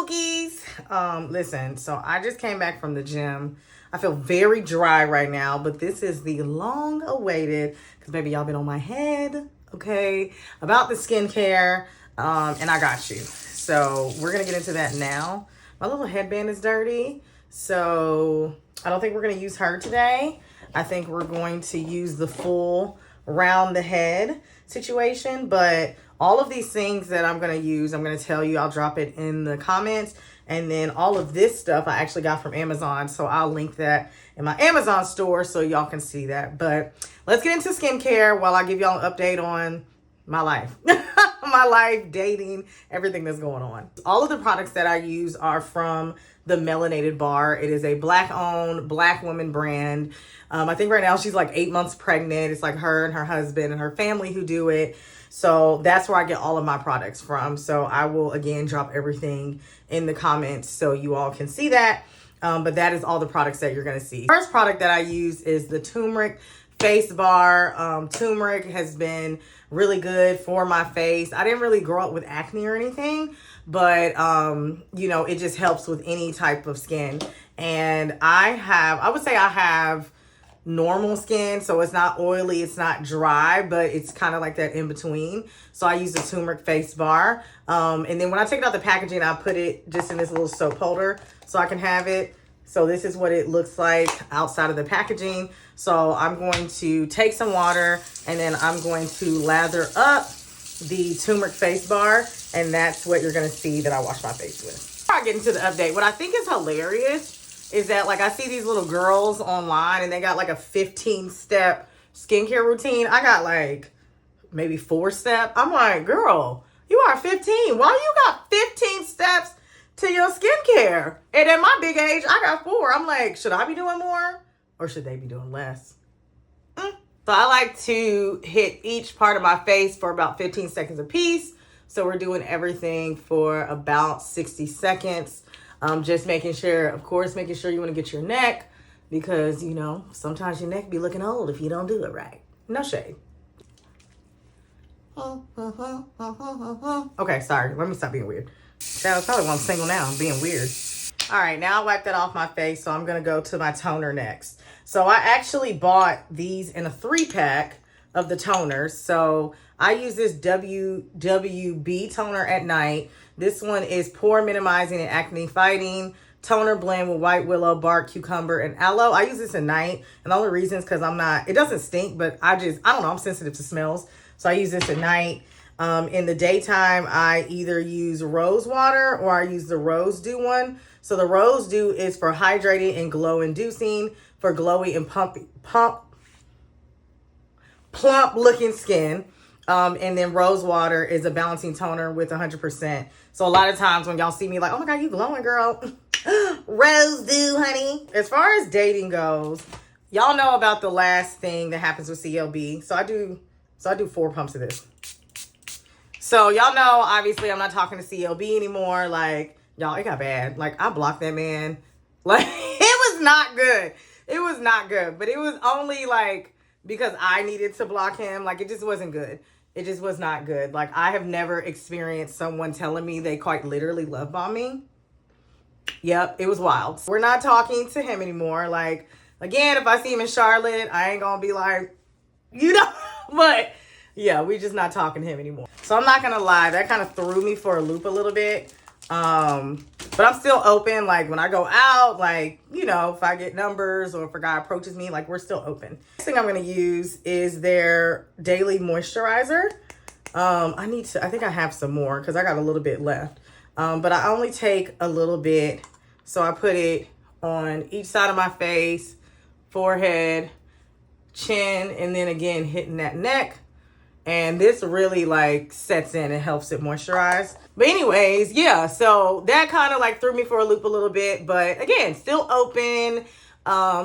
Bookies. Listen, so I just came back from the gym. I feel very dry right now, but this is the long awaited, because baby, y'all been on my head, okay, about the skincare, and I got you. So we're gonna get into that now. My little headband is dirty, so I don't think we're gonna use her today. I think we're going to use the full round the head situation, but all of these things that I'm going to use, I'm going to tell you, I'll drop it in the comments. And then all of this stuff I actually got from Amazon, so I'll link that in my Amazon store so y'all can see that. But let's get into skincare while I give y'all an update on my life. My life, dating, everything that's going on. All of the products that I use are from the Melanated Bar. It is a Black-owned, Black woman brand. I think right now she's like 8 months pregnant. It's like her and her husband and her family who do it. So that's where I get all of my products from. So I will, again, drop everything in the comments so you all can see that. But that is all the products that you're going to see. First product that I use is the turmeric face bar. Turmeric has been really good for my face. I didn't really grow up with acne or anything, but you know, it just helps with any type of skin. And I would say I have normal skin, so it's not oily, it's not dry, but it's kind of like that in between. So I use the turmeric face bar, and then when I take it out the packaging, I put it just in this little soap holder so I can have it. So this is what it looks like outside of the packaging. So I'm going to take some water and then I'm going to lather up the turmeric face bar, and that's what you're going to see that I wash my face with. Before I get into the update, what I think is hilarious is that, like, I see these little girls online and they got like a 15-step skincare routine. I got like maybe 4-step. I'm like, girl, you are 15. Why you got 15 steps to your skincare? And at my big age, I got 4. I'm like, should I be doing more or should they be doing less? So I like to hit each part of my face for about 15 seconds a piece. So we're doing everything for about 60 seconds. Just making sure, of course, making sure you want to get your neck, because, you know, sometimes your neck be looking old if you don't do it right. No shade. Okay, sorry. Let me stop being weird. That's probably why I'm single now. I'm being weird. All right, now I wiped that off my face, so I'm going to go to my toner next. So I actually bought these in a 3-pack of the toners. So I use this WWB toner at night. This one is pore minimizing and acne fighting toner blend with white willow bark, cucumber, and aloe. I use this at night, and the only reason is because it doesn't stink, but I don't know, I'm sensitive to smells. So I use this at night. In the daytime, I either use rose water or I use the Rosdew one. So the Rosdew is for hydrating and glow inducing, for glowy and plump looking skin. And then rose water is a balancing toner with 100%. So a lot of times when y'all see me like, oh my God, you glowing, girl. Rosdew, honey. As far as dating goes, y'all know about the last thing that happens with CLB. So I do 4 pumps of this. So y'all know, obviously, I'm not talking to CLB anymore. Like, y'all, it got bad. Like, I blocked that man. Like, it was not good. It was not good. But it was only like because I needed to block him. Like, it just wasn't good. It just was not good. Like, I have never experienced someone telling me they quite literally love bomb me. Yep, it was wild. We're not talking to him anymore. Like, again, if I see him in Charlotte, I ain't gonna be like, you know, but yeah, we're just not talking to him anymore. So I'm not gonna lie, that kind of threw me for a loop a little bit. But I'm still open. Like, when I go out, like, you know, if I get numbers or if a guy approaches me, like, we're still open. Next thing I'm going to use is their daily moisturizer. I think I have some more because I got a little bit left. But I only take a little bit. So I put it on each side of my face, forehead, chin, and then again, hitting that neck. And this really like sets in and helps it moisturize. But anyways, yeah, so that kind of like threw me for a loop a little bit. But again, still open,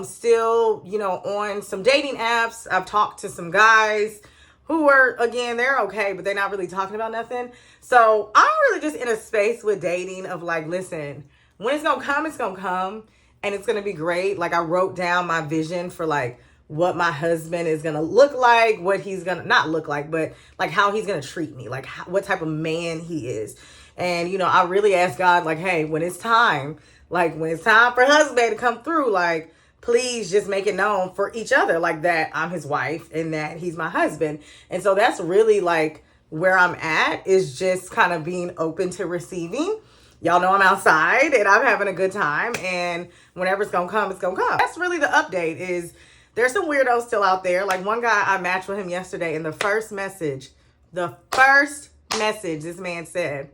still, you know, on some dating apps. I've talked to some guys who are, again, they're okay, but they're not really talking about nothing. So I'm really just in a space with dating of like, listen, when it's gonna come, it's gonna come. And it's gonna be great. Like, I wrote down my vision for like what my husband is gonna look like, what he's gonna not look like, but like how he's gonna treat me, like what type of man he is. And, you know, I really asked God, like, hey, when it's time for husband to come through, like, please just make it known for each other, like that I'm his wife and that he's my husband. And so that's really like where I'm at, is just kind of being open to receiving. Y'all know I'm outside and I'm having a good time, and whenever it's gonna come, it's gonna come. That's really the update. Is there's some weirdos still out there. Like one guy, I matched with him yesterday, and the first message this man said,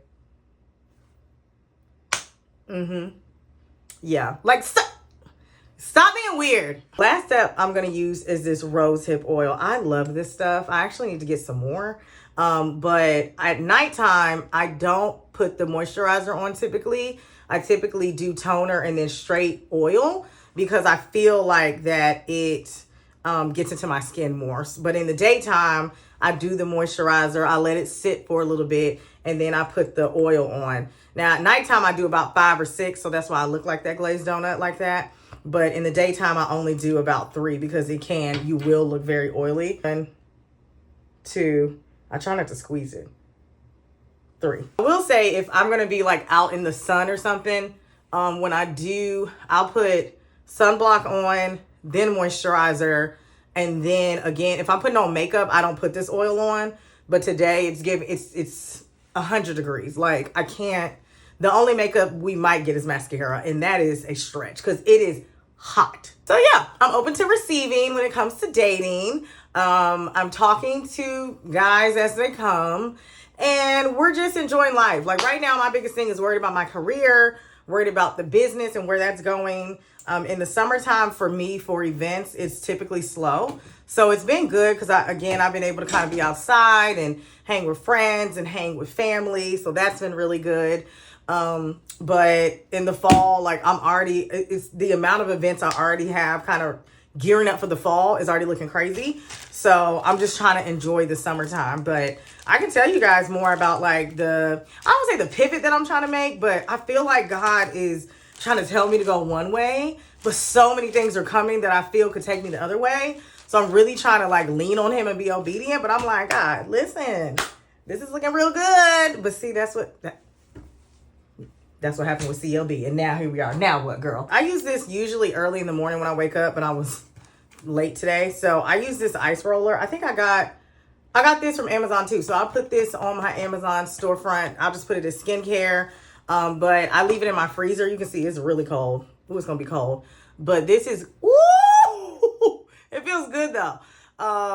yeah, like stop being weird. Last step I'm going to use is this rosehip oil. I love this stuff. I actually need to get some more. But at nighttime, I don't put the moisturizer on typically. I typically do toner and then straight oil, because I feel like that it gets into my skin more. But in the daytime, I do the moisturizer. I let it sit for a little bit, and then I put the oil on. Now, at nighttime, I do about 5 or 6, so that's why I look like that glazed donut like that. But in the daytime, I only do about 3, because you will look very oily. 1, 2, I try not to squeeze it. 3. I will say, if I'm going to be like out in the sun or something, when I'll put sunblock on, then moisturizer. And then again, if I'm putting on makeup, I don't put this oil on. But today it's 100 degrees. Like I can't, the only makeup we might get is mascara, and that is a stretch because it is hot. So yeah, I'm open to receiving when it comes to dating. I'm talking to guys as they come, and we're just enjoying life. Like right now, my biggest thing is worried about my career, worried about the business and where that's going. In the summertime for me, for events, it's typically slow. So it's been good because I've been able to kind of be outside and hang with friends and hang with family. So that's been really good. But in the fall, like it's the amount of events I already have kind of gearing up for the fall is already looking crazy. So I'm just trying to enjoy the summertime. But I can tell you guys more about like I don't say the pivot that I'm trying to make, but I feel like God is trying to tell me to go one way, but so many things are coming that I feel could take me the other way. So I'm really trying to like lean on him and be obedient. But I'm like, God, listen, this is looking real good. But see, that's what happened with CLB. And now here we are. Now what, girl? I use this usually early in the morning when I wake up, but I was late today. So I use this ice roller. I think I got this from Amazon too. So I'll put this on my Amazon storefront. I'll just put it as skincare. But I leave it in my freezer. You can see it's really cold. Ooh, it's going to be cold. But this is, ooh, it feels good though.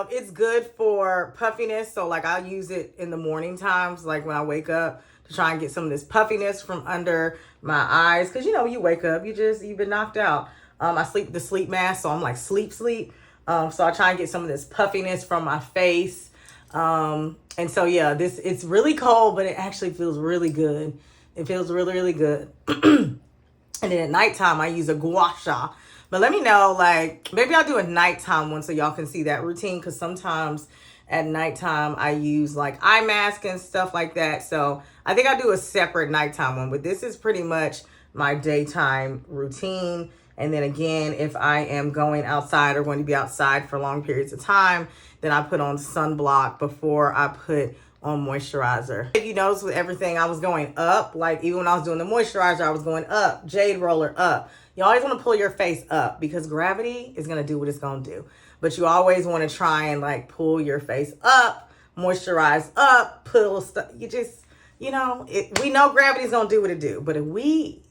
It's good for puffiness. So like I'll use it in the morning times, like when I wake up, to try and get some of this puffiness from under my eyes. Cause you wake up, you've been knocked out. I sleep with the sleep mask. So I'm like sleep. So I try and get some of this puffiness from my face. And so yeah, it's really cold, but it actually feels really good. It feels really, really good. And then at nighttime, I use a gua sha. But let me know, like, maybe I'll do a nighttime one so y'all can see that routine. Because sometimes at nighttime, I use, like, eye mask and stuff like that. So I think I'll do a separate nighttime one. But this is pretty much my daytime routine. And then again, if I am going outside or going to be outside for long periods of time, then I put on sunblock before I put on moisturizer. If you notice with everything, I was going up. Like even when I was doing the moisturizer, I was going up. Jade roller up. You always want to pull your face up because gravity is going to do what it's going to do. But you always want to try and like pull your face up, moisturize up, pull stuff. We know gravity's going to do what it do. But if we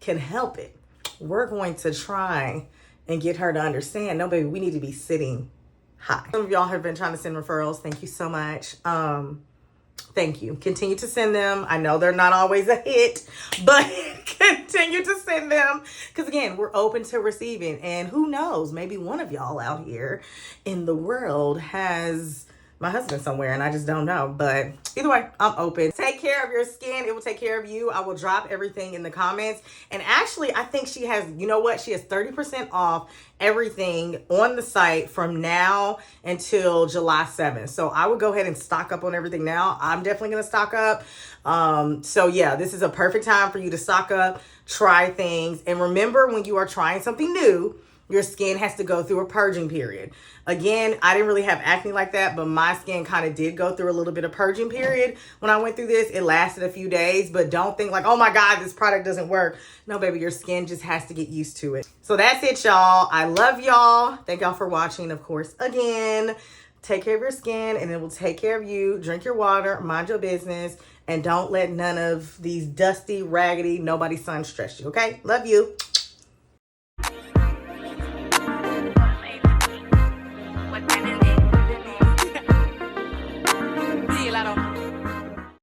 can help it, we're going to try and get her to understand, no, baby, we need to be sitting high. Some of y'all have been trying to send referrals. Thank you so much. Thank you. Continue to send them. I know they're not always a hit, but continue to send them. Because again, we're open to receiving. And who knows, maybe one of y'all out here in the world has my husband somewhere and I just don't know. But either way, I'm open. Take care of your skin. It will take care of you. I will drop everything in the comments. And actually, I think she has, she has 30% off everything on the site from now until July 7th. So I would go ahead and stock up on everything now. I'm definitely going to stock up. So yeah, this is a perfect time for you to stock up, try things. And remember, when you are trying something new, your skin has to go through a purging period. Again, I didn't really have acne like that, but my skin kind of did go through a little bit of purging period when I went through this. It lasted a few days, but don't think like, oh my God, this product doesn't work. No, baby, your skin just has to get used to it. So that's it, y'all. I love y'all. Thank y'all for watching, of course, again. Take care of your skin and it will take care of you. Drink your water, mind your business, and don't let none of these dusty, raggedy, nobody sun stress you, okay? Love you.